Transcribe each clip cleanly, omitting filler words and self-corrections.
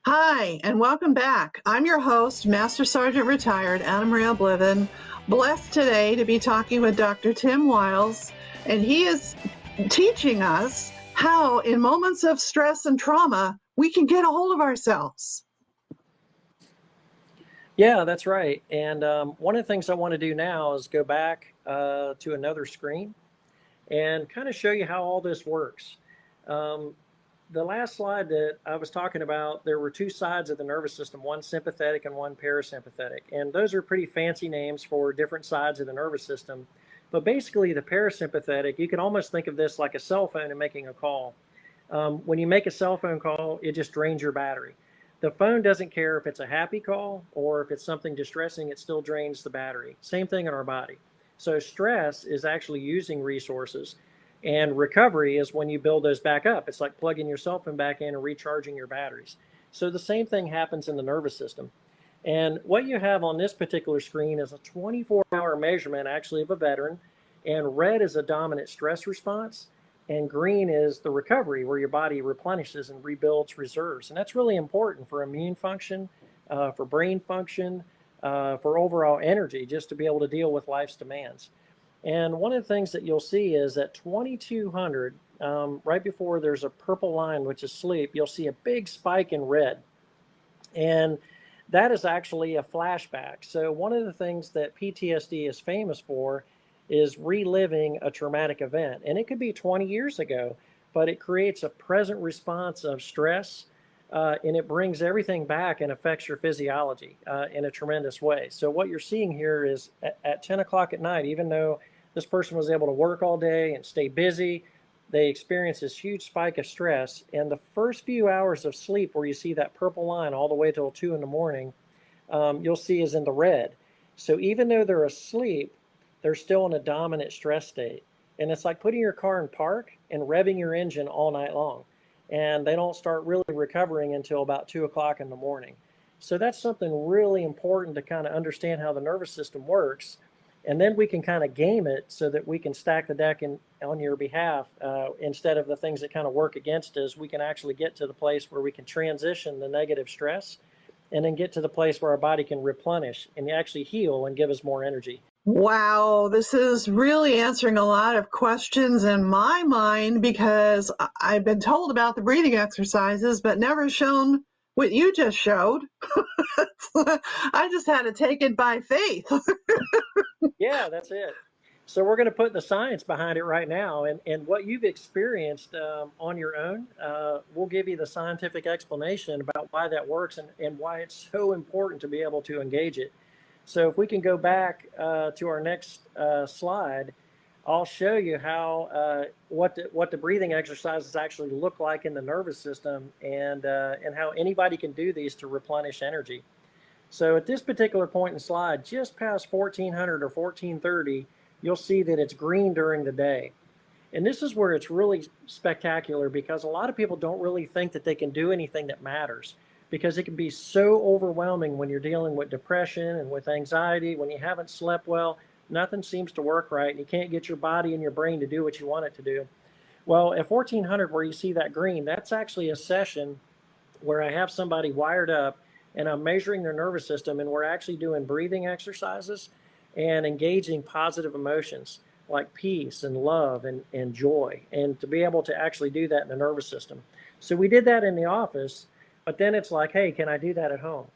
Hi, and welcome back. I'm your host, Master Sergeant Retired AnnaMaria Bliven. Blessed today to be talking with Dr. Tim Wiles, and he is teaching us how, in moments of stress and trauma, we can get a hold of ourselves. Yeah, that's right. And one of the things I want to do now is go back to another screen and kind of show you how all this works. Um, the last slide that I was talking about, there were two sides of the nervous system, one sympathetic and one parasympathetic. And those are pretty fancy names for different sides of the nervous system. But basically, the parasympathetic, you can almost think of this like a cell phone and making a call. When you make a cell phone call, it just drains your battery. The phone doesn't care if it's a happy call or if it's something distressing, it still drains the battery. Same thing in our body. So stress is actually using resources, and recovery is when you build those back up. It's like plugging your cell phone back in and recharging your batteries. So the same thing happens in the nervous system. And what you have on this particular screen is a 24-hour measurement actually of a veteran, and red is a dominant stress response, and green is the recovery where your body replenishes and rebuilds reserves. And that's really important for immune function, for brain function, for overall energy, just to be able to deal with life's demands. And one of the things that you'll see is at 2200, right before there's a purple line, which is sleep, you'll see a big spike in red. And that is actually a flashback. So one of the things that PTSD is famous for is reliving a traumatic event. And it could be 20 years ago, but it creates a present response of stress, and it brings everything back and affects your physiology in a tremendous way. So what you're seeing here is at 10 o'clock at night, even though this person was able to work all day and stay busy, they experience this huge spike of stress. And the first few hours of sleep, where you see that purple line all the way till 2 in the morning, you'll see is in the red. So even though they're asleep, they're still in a dominant stress state. And it's like putting your car in park and revving your engine all night long. And they don't start really recovering until about 2 o'clock in the morning. So that's something really important to kind of understand how the nervous system works. And then we can kind of game it so that we can stack the deck on your behalf, instead of the things that kind of work against us. We can actually get to the place where we can transition the negative stress and then get to the place where our body can replenish and actually heal and give us more energy. Wow, this is really answering a lot of questions in my mind because I've been told about the breathing exercises, but never shown what you just showed. I just had to take it by faith. Yeah, that's it. So we're going to put the science behind it right now, and what you've experienced on your own, we'll give you the scientific explanation about why that works and why it's so important to be able to engage it. So if we can go back to our next slide, I'll show you how what the breathing exercises actually look like in the nervous system, and how anybody can do these to replenish energy. So at this particular point in the slide, just past 1400 or 1430, you'll see that it's green during the day. And this is where it's really spectacular, because a lot of people don't really think that they can do anything that matters, because it can be so overwhelming when you're dealing with depression and with anxiety. When you haven't slept well, nothing seems to work right, and you can't get your body and your brain to do what you want it to do. Well, at 1400, where you see that green, that's actually a session where I have somebody wired up and I'm measuring their nervous system, and we're actually doing breathing exercises and engaging positive emotions like peace and love and joy, and to be able to actually do that in the nervous system. So we did that in the office, but then it's like, hey, can I do that at home?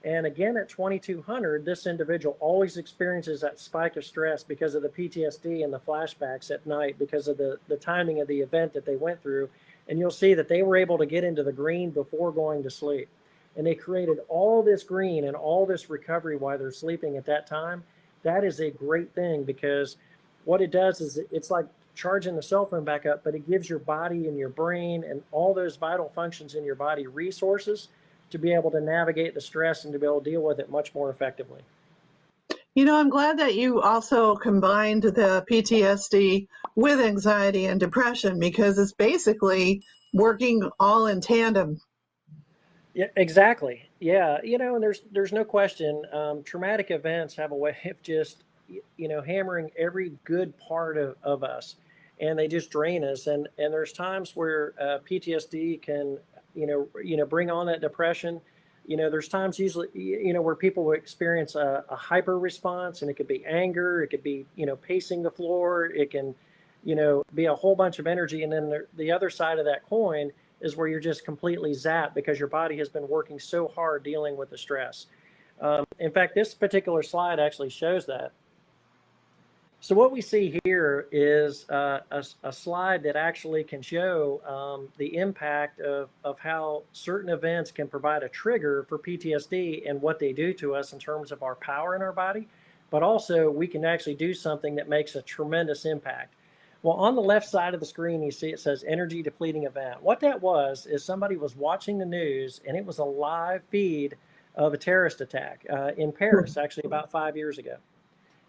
And again, at 2200, this individual always experiences that spike of stress because of the PTSD and the flashbacks at night, because of the timing of the event that they went through. And you'll see that they were able to get into the green before going to sleep. And they created all this green and all this recovery while they're sleeping at that time. That is a great thing, because what it does is it's like charging the cell phone back up, but it gives your body and your brain and all those vital functions in your body resources to be able to navigate the stress and to be able to deal with it much more effectively. You know, I'm glad that you also combined the PTSD with anxiety and depression, because it's basically working all in tandem. Yeah, exactly. Yeah, and there's no question. Traumatic events have a way of just, hammering every good part of us, and they just drain us. And there's times where PTSD can bring on that depression. There's times usually, where people will experience a hyper response, and it could be anger, it could be, pacing the floor, it can, be a whole bunch of energy. And then the other side of that coin is where you're just completely zapped because your body has been working so hard dealing with the stress. In fact, this particular slide actually shows that. So what we see here is a slide that actually can show the impact of how certain events can provide a trigger for PTSD and what they do to us in terms of our power in our body, but also we can actually do something that makes a tremendous impact. Well, on the left side of the screen, you see it says energy depleting event. What that was is somebody was watching the news, and it was a live feed of a terrorist attack in Paris, actually about 5 years ago.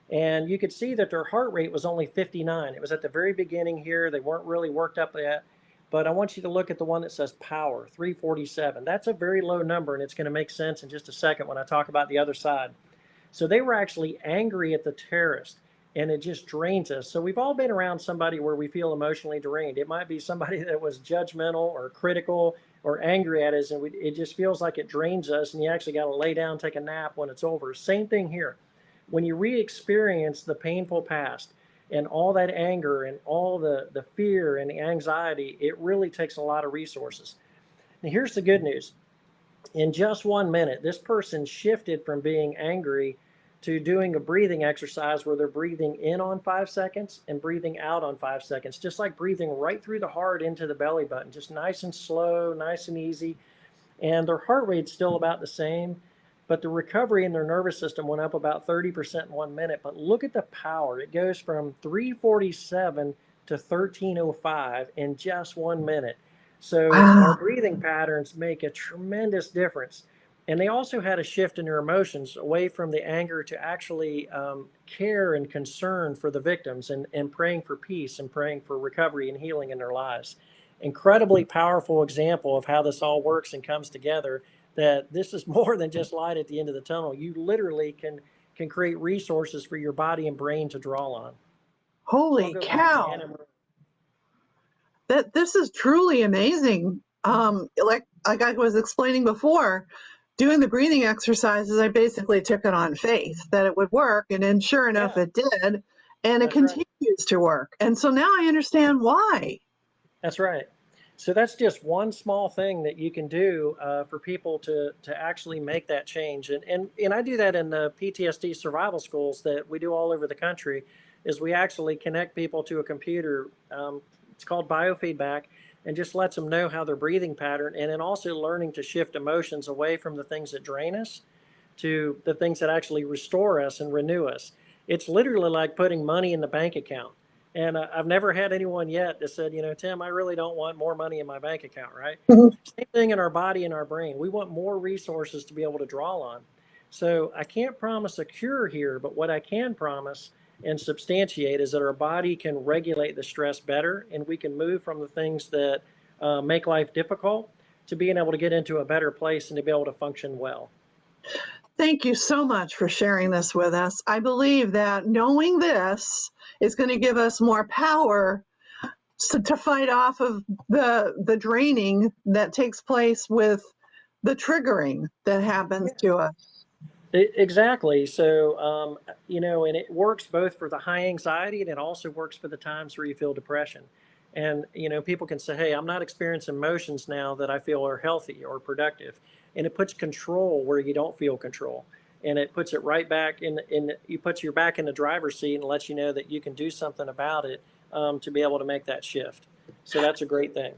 And you could see that their heart rate was only 59. It was at the very beginning here. They weren't really worked up yet. But I want you to look at the one that says power, 347. That's a very low number, and it's going to make sense in just a second when I talk about the other side. So they were actually angry at the terrorist, and it just drains us. So we've all been around somebody where we feel emotionally drained. It might be somebody that was judgmental or critical or angry at us, and it just feels like it drains us, and you actually got to lay down, take a nap when it's over. Same thing here. When you re-experience the painful past and all that anger and all the fear and the anxiety, it really takes a lot of resources. Now, here's the good news. In just 1 minute, this person shifted from being angry to doing a breathing exercise where they're breathing in on 5 seconds and breathing out on 5 seconds, just like breathing right through the heart into the belly button, just nice and slow, nice and easy. And their heart rate's still about the same, but the recovery in their nervous system went up about 30% in 1 minute. But look at the power. It goes from 347 to 1305 in just 1 minute. So our breathing patterns make a tremendous difference. And they also had a shift in their emotions away from the anger to actually care and concern for the victims and praying for peace and praying for recovery and healing in their lives. Incredibly powerful example of how this all works and comes together, that this is more than just light at the end of the tunnel. You literally can create resources for your body and brain to draw on. Holy cow. This is truly amazing. Like I was explaining before, doing the breathing exercises, I basically took it on faith that it would work, and then sure enough, it did, and it continues to work. And so now I understand why. That's right. So that's just one small thing that you can do for people to actually make that change. And I do that in the PTSD survival schools that we do all over the country, is we actually connect people to a computer. It's called biofeedback, and just lets them know how their breathing pattern, and then also learning to shift emotions away from the things that drain us to the things that actually restore us and renew us. It's literally like putting money in the bank account. And I've never had anyone yet that said, Tim, I really don't want more money in my bank account, right? Same thing in our body and our brain. We want more resources to be able to draw on. So I can't promise a cure here, but what I can promise and substantiate is that our body can regulate the stress better, and we can move from the things that make life difficult to being able to get into a better place and to be able to function well. Thank you so much for sharing this with us. I believe that knowing this is going to give us more power to fight off of the draining that takes place with the triggering that happens to us. Exactly. So, and it works both for the high anxiety, and it also works for the times where you feel depression. And, people can say, hey, I'm not experiencing emotions now that I feel are healthy or productive. And it puts control where you don't feel control. And it puts it right back you put your back in the driver's seat and lets you know that you can do something about it to be able to make that shift. So that's a great thing.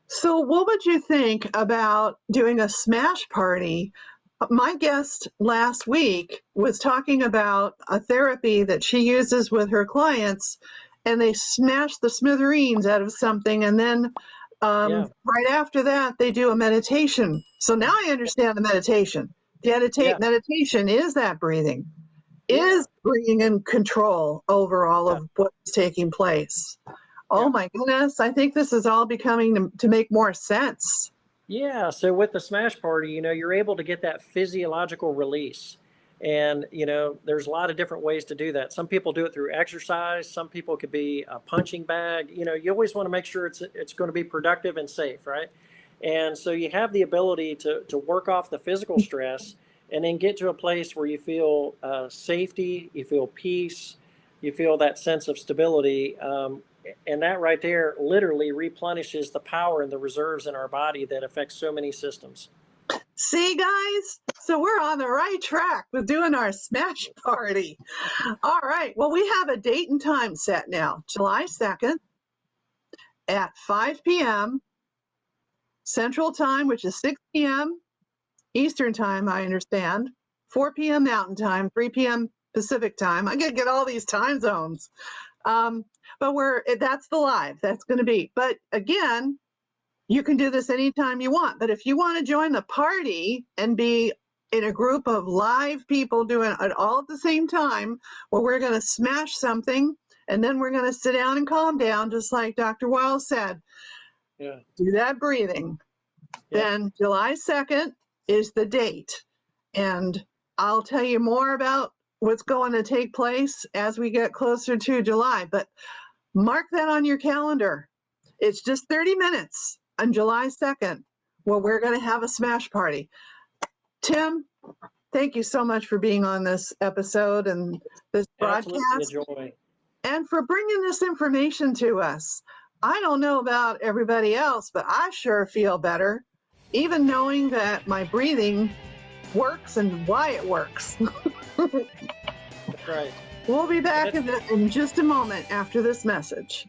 So what would you think about doing a smash party? My guest last week was talking about a therapy that she uses with her clients, and they smash the smithereens out of something, and then right after that, they do a meditation. So now I understand the meditation. Meditation is that breathing, is bringing in control over all of what's taking place. Oh my goodness, I think this is all becoming to make more sense. Yeah, so with the smash party, you're able to get that physiological release. And, there's a lot of different ways to do that. Some people do it through exercise. Some people could be a punching bag. You always want to make sure it's going to be productive and safe, right? And so you have the ability to work off the physical stress and then get to a place where you feel safety, you feel peace, you feel that sense of stability. And that right there literally replenishes the power and the reserves in our body that affects so many systems. See, guys? So we're on the right track with doing our smash party. All right. Well, we have a date and time set now, July 2nd at 5 p.m. Central Time, which is 6 p.m. Eastern Time, I understand, 4 p.m. Mountain Time, 3 p.m. Pacific Time. I gotta get all these time zones. But that's the live. That's going to be. But again, you can do this anytime you want. But if you want to join the party and be in a group of live people doing it all at the same time, where we're going to smash something and then we're going to sit down and calm down, just like Dr. Wiles said. Yeah. Do that breathing. Yeah. Then July 2nd is the date. And I'll tell you more about what's going to take place as we get closer to July. But mark that on your calendar. It's just 30 minutes on July 2nd where we're going to have a smash party. Tim, thank you so much for being on this episode and this broadcast. Absolutely a joy. And for bringing this information to us. I don't know about everybody else, but I sure feel better, even knowing that my breathing works and why it works. That's right. We'll be back in just a moment after this message.